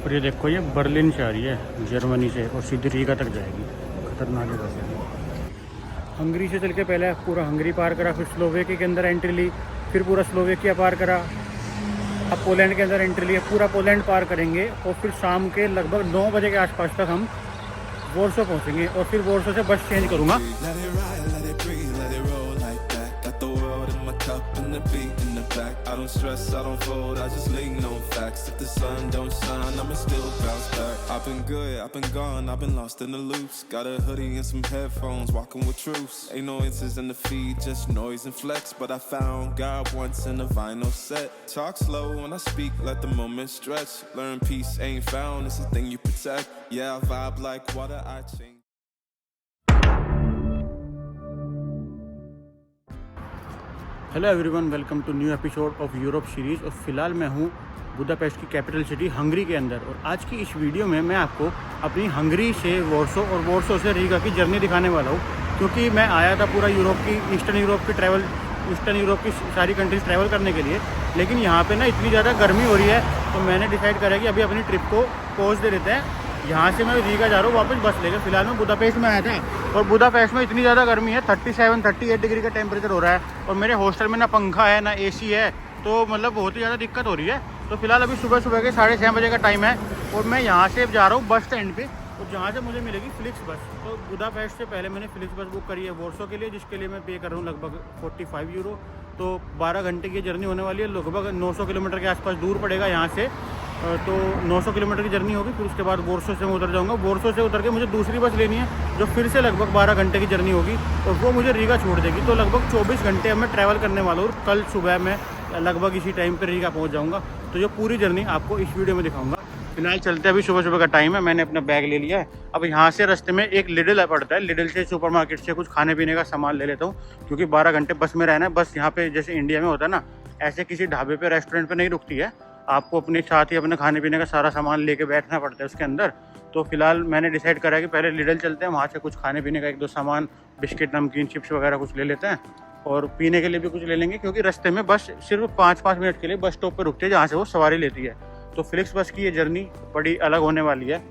और ये देखो ये बर्लिन से आ रही है जर्मनी से और सीधी रीगा तक जाएगी। खतरनाक जगह से। हंगरी से चल के पहले पूरा हंगरी पार करा, फिर स्लोवेकिया के अंदर एंट्री ली, फिर पूरा स्लोवेकिया पार करा, अब पोलैंड के अंदर एंट्री ली, पूरा पोलैंड पार करेंगे और फिर शाम के लगभग 9 बजे के आसपास तक हम वॉर्सो पहुँचेंगे और फिर वॉर्सो से बस चेंज करूँगा। I don't stress, I don't fold, I just lean on facts. If the sun don't shine, I'ma still bounce back. I've been good, I've been gone, I've been lost in the loops. Got a hoodie and some headphones, walking with truths. Ain't no answers in the feed, just noise and flex. But I found God once in a vinyl set. Talk slow when I speak, let the moment stretch. Learn peace ain't found, it's a thing you protect. Yeah, I vibe like water, I change. Hello everyone, welcome to new episode of Europe series. और फिलहाल मैं हूँ Budapest की capital city Hungary के अंदर। और आज की इस वीडियो में मैं आपको अपनी हंगरी से वॉर्सो और वॉर्सो से रीगा की जर्नी दिखाने वाला हूँ, क्योंकि मैं आया था पूरा यूरोप की ईस्टर्न यूरोप की सारी कंट्रीज ट्रैवल करने के लिए। लेकिन यहाँ पे ना इतनी ज़्यादा गर्मी हो रही है, तो मैंने डिसाइड करा कि अभी अपनी ट्रिप को पॉज दे देते हैं। यहाँ से मैं रीगा जा रहा हूँ वापस बस लेकर। फिलहाल मैं बुडापेस्ट में आया था और बुडापेस्ट में इतनी ज़्यादा गर्मी है, 37-38 डिग्री का टेम्परेचर हो रहा है। और मेरे हॉस्टल में ना पंखा है ना एसी है, तो मतलब बहुत ही ज़्यादा दिक्कत हो रही है। तो फिलहाल अभी सुबह के 6:30 बजे का टाइम है और मैं यहाँ से जा रहा हूँ बस स्टैंड पे, और जहाँ से मुझे मिलेगी फ्लिक्स बस। तो बुडापेस्ट से पहले मैंने फ्लिक्स बस बुक करी है वॉर्सो के लिए, जिसके लिए मैं पे कर रहा हूँ लगभग 45 यूरो। तो 12 घंटे की जर्नी होने वाली है, लगभग 900 किलोमीटर के आसपास दूर पड़ेगा यहाँ से। तो 900 किलोमीटर की जर्नी होगी। फिर उसके बाद वॉर्सो से मैं उतर जाऊँगा। वॉर्सो से उतर के मुझे दूसरी बस लेनी है, जो फिर से लगभग 12 घंटे की जर्नी होगी और वो मुझे रीगा छोड़ देगी। तो लगभग 24 घंटे अब मैं ट्रैवल करने वाला हूँ। कल सुबह मैं लगभग इसी टाइम पर रीगा पहुँच जाऊँगा। तो ये पूरी जर्नी आपको इस वीडियो में दिखाऊँगा। फिलहाल चलते अभी सुबह का टाइम है, मैंने अपना बैग ले लिया है। अब यहाँ से रास्ते में एक लिडल पड़ता है, लिडल से सुपरमार्केट से कुछ खाने पीने का सामान ले लेता हूँ, क्योंकि 12 घंटे बस में रहना है। बस यहाँ पे जैसे इंडिया में होता है ना, ऐसे किसी ढाबे पे रेस्टोरेंट पे नहीं रुकती है। आपको अपने साथ ही अपने खाने पीने का सारा सामान लेके बैठना पड़ता है उसके अंदर। तो फिलहाल मैंने डिसाइड करा कि पहले लिडल चलते हैं, वहाँ से कुछ खाने पीने का 1-2 सामान, बिस्किट, नमकीन, चिप्स वगैरह कुछ ले लेते हैं, और पीने के लिए भी कुछ ले लेंगे, क्योंकि रास्ते में बस सिर्फ 5-5 मिनट के लिए बस स्टॉप पर रुकती है, जहाँ से वो सवारी लेती है। तो फ्लिक्स बस की ये जर्नी बड़ी अलग होने वाली है।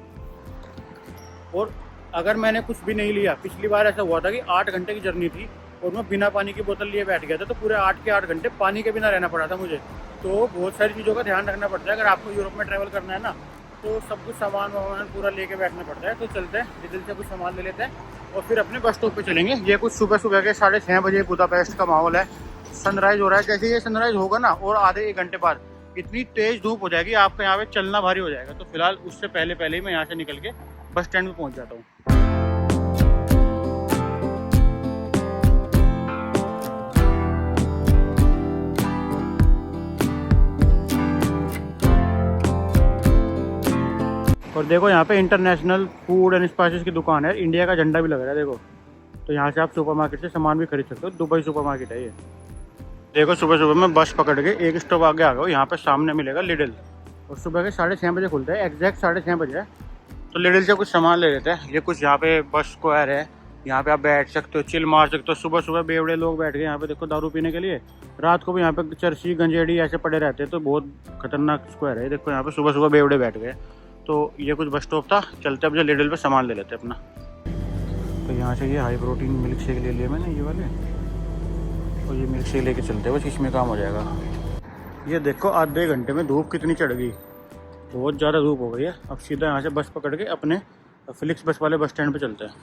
और अगर मैंने कुछ भी नहीं लिया, पिछली बार ऐसा हुआ था कि 8 घंटे की जर्नी थी और मैं बिना पानी की बोतल लिए बैठ गया था, तो पूरे 8 के 8 घंटे पानी के बिना रहना पड़ा था मुझे। तो बहुत सारी चीज़ों का ध्यान रखना पड़ता है अगर आपको यूरोप में ट्रैवल करना है ना, तो सब कुछ सामान पूरा लेके बैठना पड़ता है। तो चलते हैं, डिटेल से कुछ सामान ले लेते हैं और फिर अपने बस स्टॉप पे चलेंगे। ये कुछ सुबह के 6:30 बजे बुडापेस्ट का माहौल है। सनराइज़ हो रहा है। जैसे ये सनराइज़ होगा ना, और आधे 1 घंटे बाद इतनी तेज़ धूप हो जाएगी, आपका यहाँ पे चलना भारी हो जाएगा। तो फिलहाल उससे पहले ही मैं यहाँ से निकल के बस स्टैंड में पहुँच जाता हूँ। और देखो यहाँ पे इंटरनेशनल फूड एंड स्पाइसेस की दुकान है, इंडिया का झंडा भी लग रहा है देखो। तो यहाँ से आप सुपरमार्केट से सामान भी खरीद सकते हो। दुबई सुपरमार्केट है ये। देखो सुबह मैं बस पकड़ के एक स्टॉप आगे आ गया। यहाँ पे सामने मिलेगा लिडल, और सुबह के 6:30 बजे खुलता है, एग्जैक्ट 6:30 बजे है। तो लिडल से कुछ सामान ले लेते हैं। ये कुछ यहाँ पे बस स्क्वायर है, यहाँ पे आप बैठ सकते हो, चिल मार सकते हो। सुबह बेवड़े लोग बैठ गए यहाँ पे देखो दारू पीने के लिए। रात को भी यहाँ पे चर्सी गंजेड़ी ऐसे पड़े रहते हैं, तो बहुत खतरनाक स्क्वायर है। देखो यहाँ पे सुबह बेवड़े बैठ गए। तो ये कुछ बस स्टॉप था। चलते अब जो लिडल पे सामान ले लेते हैं अपना। तो यहाँ से ये हाई प्रोटीन मिल्क शेक ले लिया मैंने, ये वाले, और ये मिल्क शेक लेके चलते हैं, बस इसमें काम हो जाएगा। ये देखो आधे घंटे में धूप कितनी चढ़ गई, बहुत ज़्यादा धूप हो गई है। अब सीधा यहाँ से बस पकड़ के अपने फ्लिक्स बस वाले बस स्टैंड पे चलते हैं।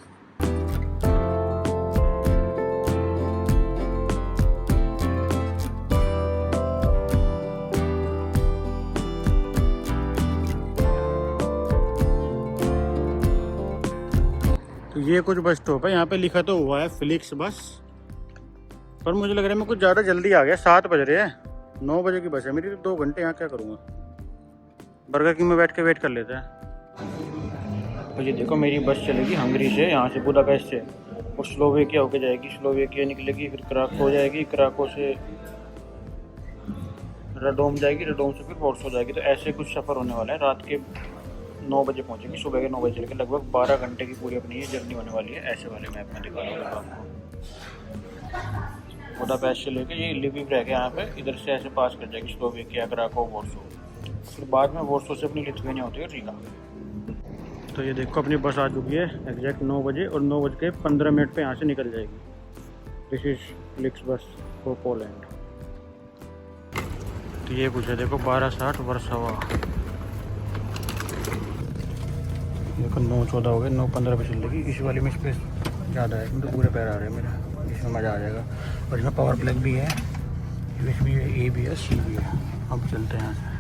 तो ये कुछ बस स्टॉप है, यहाँ पे लिखा तो हुआ है फ्लिक्स बस, पर मुझे लग रहा है मैं कुछ ज़्यादा जल्दी आ गया। 7 बज रहे हैं, 9 बजे की बस है मेरी। तो 2 घंटे यहाँ क्या करूँगा, बर्गर किंग में बैठ के वेट कर लेते हैं। तो ये देखो मेरी बस चलेगी हंगरी से, यहाँ से बुडापेस्ट से, और स्लोवेकिया होके जाएगी। स्लोवेकिया निकलेगी, फिर क्राको जाएगी, क्राको से रडोम जाएगी, रडोम से फिर वॉर्सो जाएगी। तो ऐसे कुछ सफ़र होने वाला है। रात के 9 बजे पहुँचेंगे, सुबह के 9 बजे चल के लगभग 12 घंटे की पूरी अपनी ये जर्नी होने वाली है। ऐसे वाले मैप में दिखा रहा हूँ आपको। बुडापेस्ट से लेके ये लिविव रह गया यहाँ पे, इधर से ऐसे पास कर जाएगी स्लोवेकिया, क्राको, वॉर्सो। फिर बाद में वॉर्सो से अपनी लिथुआनिया होती है रीगा। तो ये देखो अपनी बस आ चुकी है एग्जैक्ट 9 बजे और 9:15 पे यहाँ से निकल जाएगी। दिस इज फ्लिक्स बस फॉर पोलैंड। तो ये कुछ है देखो 12:60 वर्सोवा। देखो 9:14 हो गए, 9:15 पे चल रही। इस वाली में स्पेस ज़्यादा है क्योंकि पूरे पैर आ रहे हैं मेरे, इसमें मज़ा आ जाएगा। और इसमें पावर प्लग भी है, USB भी है, A भी है, C भी है। अब चलते हैं यहाँ से।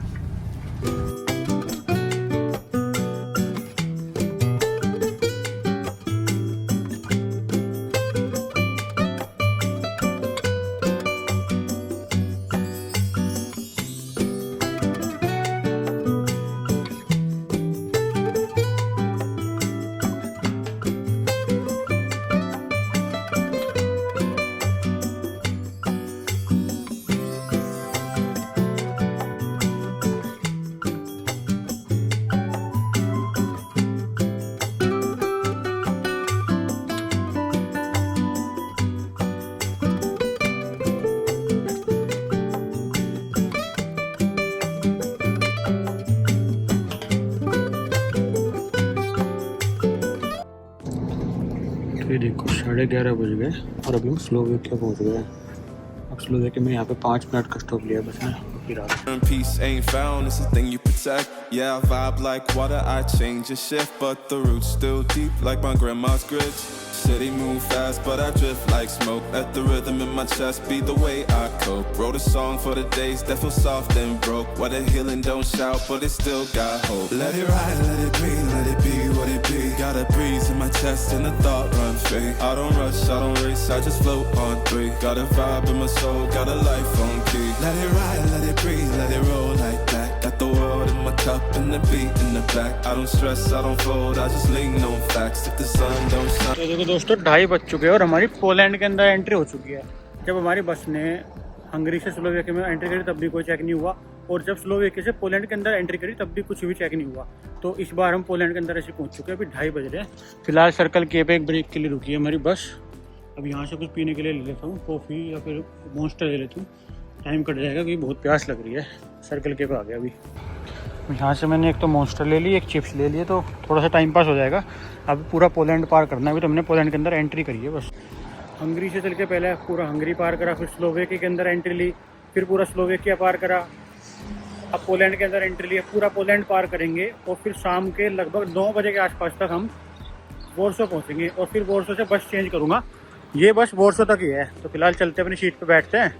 ये देखो 11:30 बज गए और अभी हम स्लोवेकिया पहुंच गए हैं। अब स्लोवेकिया में यहाँ पे 5 मिनट का स्टॉप लिया बस ने। Peace ain't found, it's a thing you protect. Yeah, I vibe like water, I change and shift, but the roots still deep like my grandma's grits. City move fast, but I drift like smoke. Let the rhythm in my chest be the way I cope. Wrote a song for the days that feel soft and broke. Where the healing don't shout, but it still got hope. Let it ride, let it be, let it be what it be. Got a breeze in my chest and the thought run free. I don't rush, I don't race, I just float on 3. Got a vibe in my soul, got a life on key. Let it ride, let it breathe, let it roll like that. Got the world in my cup and the beat in the back. I don't stress, I don't fold, I just lean on facts. If the sun don't shine. तो देखो दोस्तों 2:30 बज चुके हैं और हमारी Poland के अंदर एंट्री हो चुकी है। जब हमारी बस ने हंगरी से स्लोवेकिया में एंट्री करी तब भी कोई चेक नहीं हुआ, और जब स्लोवेकिया से पोलैंड के अंदर एंट्री करी तब भी कुछ भी चेक नहीं हुआ। तो इस बार हम पोलैंड के अंदर ऐसे पहुंच चुके हैं। अभी 2:30 बज रहे हैं। फिलहाल सर्कल के पे एक ब्रेक के लिए रुकी है हमारी बस। अब यहाँ से कुछ पीने के लिए ले लेता हूँ, कॉफ़ी या फिर मॉन्स्टर ले लेता हूँ, टाइम कट जाएगा क्योंकि बहुत प्यास लग रही है। सर्कल के पे आ गया अभी। यहाँ से मैंने एक तो मॉन्स्टर ले ली, एक चिप्स ले लिए, तो थोड़ा सा टाइम पास हो जाएगा। अब पूरा पोलैंड पार करना है। अभी तो हमने पोलैंड के अंदर एंट्री करी है बस। हंगरी से चल के पहले पूरा हंगरी पार करा, फिर स्लोवेकिया के अंदर एंट्री ली, फिर पूरा स्लोवेकिया पार करा। अब पोलैंड के अंदर एंट्री ली, पूरा पोलैंड पार करेंगे और फिर शाम के लगभग 9 बजे के आसपास तक हम वॉर्सो पहुँचेंगे। और फिर वॉर्सो से बस चेंज करूँगा। ये बस वॉर्सो तक ही है। तो फिलहाल चलते अपनी सीट पर बैठते हैं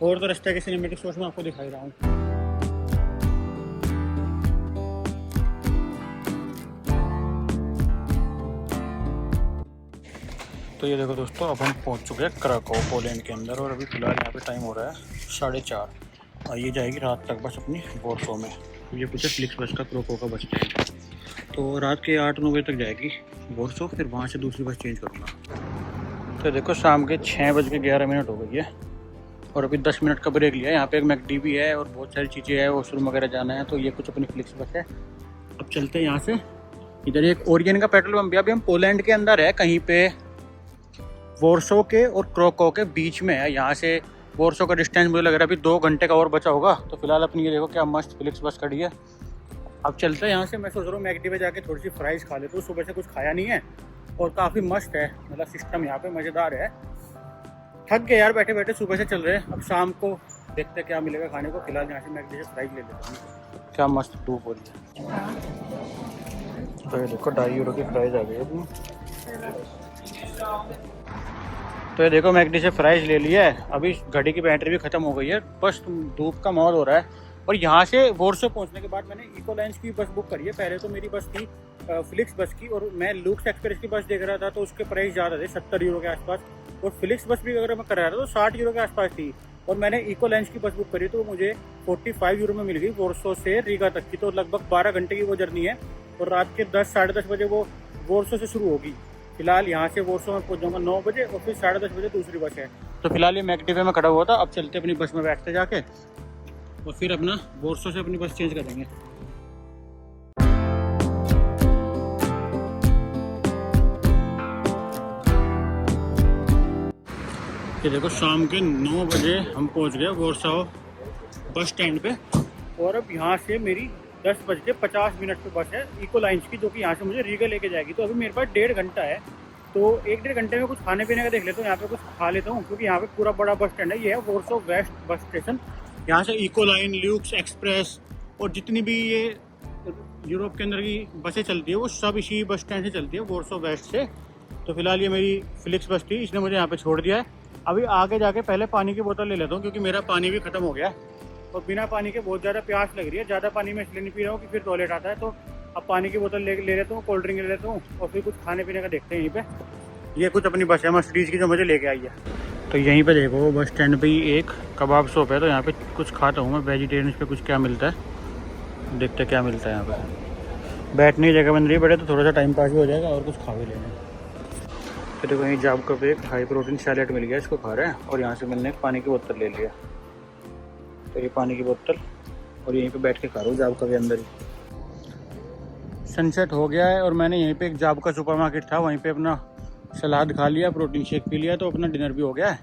और तो रास्ते के सिनेमेटिक शॉट्स में आपको दिखाई रहा हूँ। तो ये देखो दोस्तों, अब हम पहुंच चुके हैं क्राकोव पोलैंड के अंदर और अभी फ़िलहाल यहाँ पे टाइम हो रहा है 4:30 और ये जाएगी रात तक बस अपनी वॉर्सो में। तो ये कुछ फ्लिक्स बस का क्राकोव का बस स्टैंड। तो रात के 8-9 बजे तक जाएगी वॉर्सो, फिर वहाँ से दूसरी बस चेंज करूँगा। तो देखो शाम के 6:11 हो गई है और अभी 10 मिनट का ब्रेक लिया है। यहाँ पे एक मैकडी भी है और बहुत सारी चीज़ें हैं, वॉशरूम वगैरह जाना है। तो ये कुछ अपनी फ्लिक्स बस है। अब चलते हैं यहाँ से। इधर एक ओरियन का पेट्रोल पंप भी, अभी हम पोलैंड के अंदर है, कहीं पे वॉर्सो के और क्राकोव के बीच में है। यहाँ से वॉर्सो का डिस्टेंस मुझे लग रहा है अभी 2 घंटे का और बचा होगा। तो फिलहाल अपनी ये देखो क्या मस्त फ्लिक्स बस खड़ी है। अब चलते हैं यहाँ से। मैं सोच रहा हूँ मैकडी पे जाके थोड़ी सी फ्राइज़ खा लेता हूँ, सुबह से कुछ खाया नहीं है और काफ़ी मस्त है, मतलब सिस्टम यहाँ पे मज़ेदार है। थक गए यार बैठे बैठे, सुबह से चल रहे हैं। अब शाम को देखते हैं क्या मिलेगा खाने को। फिलहाल यहाँ से मैकडी से फ्राइज़ ले लेता हूँ। क्या मस्त धूप हो रही है। तो ये देखो 2.5 यूरो की फ्राइज़ आ गई अपनी। तो ये देखो मैकडी से फ्राइज़ ले लिया है। अभी घड़ी की बैटरी भी ख़त्म हो गई है, बस धूप का माहौल हो रहा है। और यहाँ से वॉर्सो पहुँचने के बाद मैंने इकोलाइंस की बस बुक करी है। पहले तो मेरी बस थी फ्लिक्स बस की और मैं लूक्स एक्सप्रेस की बस देख रहा था तो उसके प्राइस ज़्यादा थे, 70 यूरो के आसपास। और फ्लिक्स बस भी अगर मैं कर रहा था तो 60 यूरो के आसपास थी। और मैंने इकोलाइंस की बस बुक करी तो मुझे 45 यूरो में मिल गई वॉर्सो से रीगा तक की। तो लगभग 12 घंटे की वो जर्नी है और रात के 10 साढ़े 10 बजे वो वॉर्सो से शुरू होगी। फिलहाल यहाँ से वॉर्सो में पहुँच जाऊँगा 9 बजे और फिर 10:30 बजे दूसरी बस है। तो फिलहाल ये मैकडी पे में खड़ा हुआ था। अब चलते अपनी बस में बैठते जाके और फिर अपना वॉर्सो से अपनी बस चेंज करेंगे। ये देखो शाम के 9 बजे हम पहुंच गए वॉर्सो बस स्टैंड पे और अब यहाँ से मेरी 10:50 पे बस है इको लाइन्स की, जो कि यहाँ से मुझे रीगा लेके जाएगी। तो अभी मेरे पास 1.5 घंटा है, तो 1-1.5 घंटे में कुछ खाने पीने का देख लेता हूँ, यहाँ पे कुछ खा लेता हूँ, क्योंकि यहाँ पे पूरा बड़ा बस स्टैंड है। ये है वॉर्सो वेस्ट बस स्टेशन। यहाँ से इको लाइन, ल्यूक्स एक्सप्रेस और जितनी भी ये यूरोप के अंदर की बसें चलती है वो सब इसी बस स्टैंड से चलती है, वॉर्सो वेस्ट से। तो फिलहाल ये मेरी फिलिक्स बस थी, इसने मुझे यहाँ पे छोड़ दिया है। अभी आगे जाके पहले पानी की बोतल ले लेता हूँ, क्योंकि मेरा पानी भी ख़त्म हो गया है और बिना पानी के बहुत ज़्यादा प्यास लग रही है। ज़्यादा पानी मैं इसलिए नहीं पी रहा हूँ कि फिर टॉयलेट आता है। तो अब पानी की बोतल ले लेता हूँ, कोल्ड ड्रिंक ले लेता हूँ और फिर कुछ खाने पीने का देखते हैं। यहीं पे ये कुछ अपनी बस है मर्सिडीज़ की जो मुझे लेके आई है। तो यहीं पे देखो बस स्टैंड पे ही एक कबाब शॉप है, तो यहाँ पे कुछ खाता हूँ मैं। वेजिटेरियन पे कुछ क्या मिलता है, देखते क्या मिलता है यहाँ पे। बैठने की जगह बन रही है बड़े, तो थोड़ा सा टाइम पास भी हो जाएगा और कुछ खा भी लेना। तो देखो यहीं जाब का एक हाई प्रोटीन सैलेड मिल गया, इसको खा रहे हैं। और यहाँ से मैंने एक पानी की बोतल ले लिया, तो ये पानी की बोतल और यहीं पे बैठ के खा रहा हूँ जाब का भी अंदर ही। सनसेट हो गया है और मैंने यहीं पे एक जाब का सुपरमार्केट था, वहीं पे अपना सलाद खा लिया, प्रोटीन शेक पी लिया, तो अपना डिनर भी हो गया है।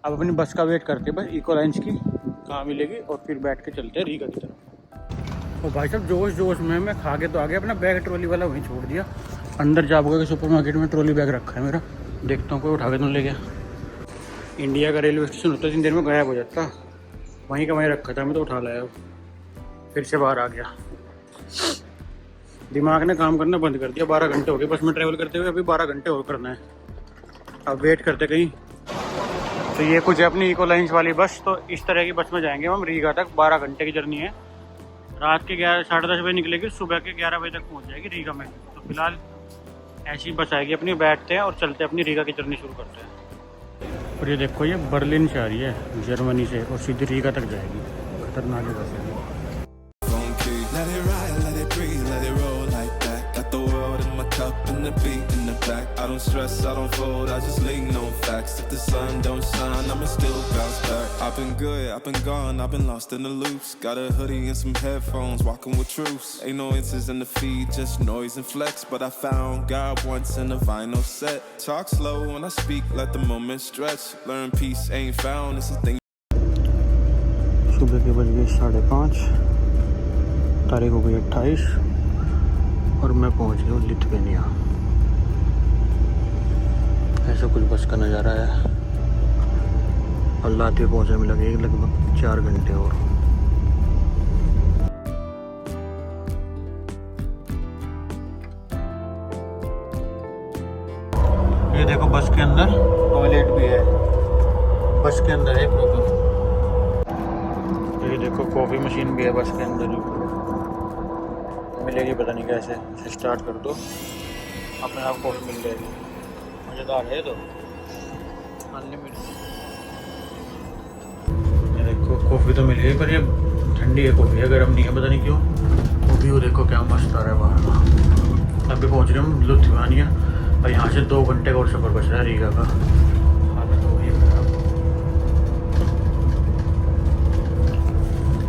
अब अपनी बस का वेट करते हैं, बस इको लाइन्स की कहाँ मिलेगी, और फिर बैठ के चलते हैं रीगा की तरफ। और भाई साहब जोश में मैं खा के तो आ गया, अपना बैग ट्रॉली वाला वहीं छोड़ दिया। अंदर जाबुगा के सुपरमार्केट में ट्रॉली बैग रखा है मेरा, देखता हूँ कोई उठा के तो ले गया। इंडिया का रेलवे स्टेशन होता है, इतनी देर में गायब हो जाता, वहीं का वहीं रखा था, मैं तो उठा लाया, फिर से बाहर आ गया। दिमाग ने काम करना बंद कर दिया। 12 घंटे हो गए बस में ट्रैवल करते हुए, अभी 12 घंटे और करना है। अब वेट करते कहीं। तो ये कुछ है अपनी इको लाइन्स वाली बस, तो इस तरह की बस में जाएंगे हम रीगा तक। 12 घंटे की जर्नी है, रात के 11-10:30 बजे निकलेगी, सुबह के 11 बजे तक पहुँच जाएगी रीगा में। तो फिलहाल ऐसी बस आएगी अपनी, बैठते हैं और चलते हैं अपनी रीगा की जर्नी शुरू करते हैं। और ये देखो ये बर्लिन से आ रही है, जर्मनी से, और सीधी रीगा तक जाएगी। खतरनाक बस है। Let it ride, let it breathe, let it roll like that. Got the world in my cup and the beat in the back. I don't stress, I don't fold, I just lean on facts. If the sun don't shine, I'ma still bounce back. I've been good, I've been gone, I've been lost in the loops. Got a hoodie and some headphones, walking with truths. Ain't no inches in the feed, just noise and flex. But I found God once in a vinyl set. Talk slow when I speak, let the moment stretch. Learn peace ain't found, it's a thing. सुबह के बज गए 5:30, तारीख हो गई 28 और मैं पहुंच गया हूँ लिथुआनिया। ऐसा कुछ बस का नज़ारा है। और लाते पहुँचने में लगे लगभग 4 घंटे और। ये देखो बस के अंदर टॉयलेट भी है, बस के अंदर है प्रॉपर। ये देखो कॉफ़ी मशीन भी है बस के अंदर, मिलेगी पता नहीं कैसे। इसे स्टार्ट कर दो, अपने आप कॉफ़ी मिल जाएगी। मज़ेदार है तो अनलिमिटेड। ये देखो कॉफ़ी तो मिल गई, पर ये ठंडी है कॉफ़ी है, गर्म नहीं है, पता नहीं क्यों। कॉफ़ी वो देखो क्या मस्त आ रहा है बाहर। अभी पहुंच रहे हम लिथुआनिया और यहाँ से 2 घंटे का और सफ़र बच रहा है रीगा का। हालत हो गई है खराब।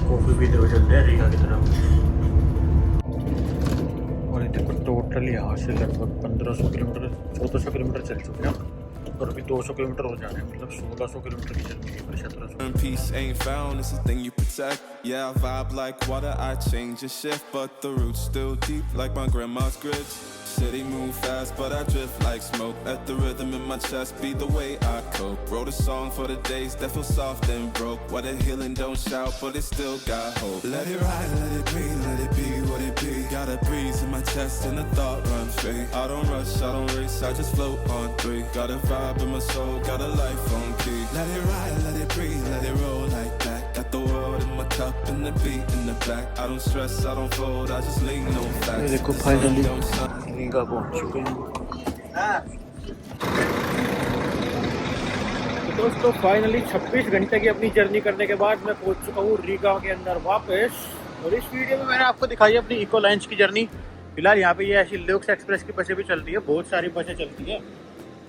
कॉफ़ी पीते हुए चलते हैं रीगा की तरफ। देखो टोटल यहाँ से लगभग 1500 किलोमीटर 1400 किलोमीटर चल चुके हैं और अभी 200 किलोमीटर हो जाने हैं, मतलब 1600 किलोमीटर की जर्नी है, 1700। Peace ain't found, it's a thing you protect. Yeah, I vibe like water, I change and shift, but the roots still deep like my grandma's grits. City move fast, but I drift like smoke. Let the rhythm in my chest be the way I cope. Wrote a song for the days that feel soft and broke. What a healing, don't shout, but it still got hope. Let it ride, let it breathe, let it be what it be. Got a breeze in my chest and the thought runs free. I don't rush, I don't race, I just float on 3. Got a vibe in my soul, got a life on key. Let it ride, let it breathe, let it roll like that. Got the world in my cup and the beat in the back. I don't stress, I don't fold, I just lean on facts. देखो finally Riga पहुंच चुके हैं। तो दोस्तों finally 26 घंटे की अपनी journey करने के बाद मैं पहुंच चुका हूँ रीगा के अंदर वापस। और इस वीडियो में मैंने आपको दिखाई अपनी इको लाइन्स की जर्नी। फिलहाल यहाँ पे ये ऐसी ल्यूक्स एक्सप्रेस की बसें भी चलती है, बहुत सारी बसें चलती है।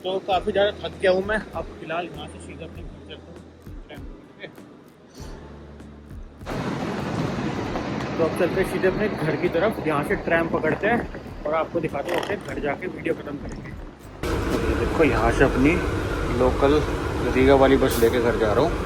तो काफ़ी ज़्यादा थक गया हूँ मैं। अब फिलहाल यहाँ से सीधा अपने घर चलता हूँ। तो अब चलते हैं सीधे अपने घर की तरफ, यहाँ से ट्रैम पकड़ते हैं और आपको दिखाते हैं अपने घर जाके वीडियो खत्म करेंगे। तो देखो यहाँ से अपनी लोकल रीगा वाली बस लेके घर जा रहा हूँ।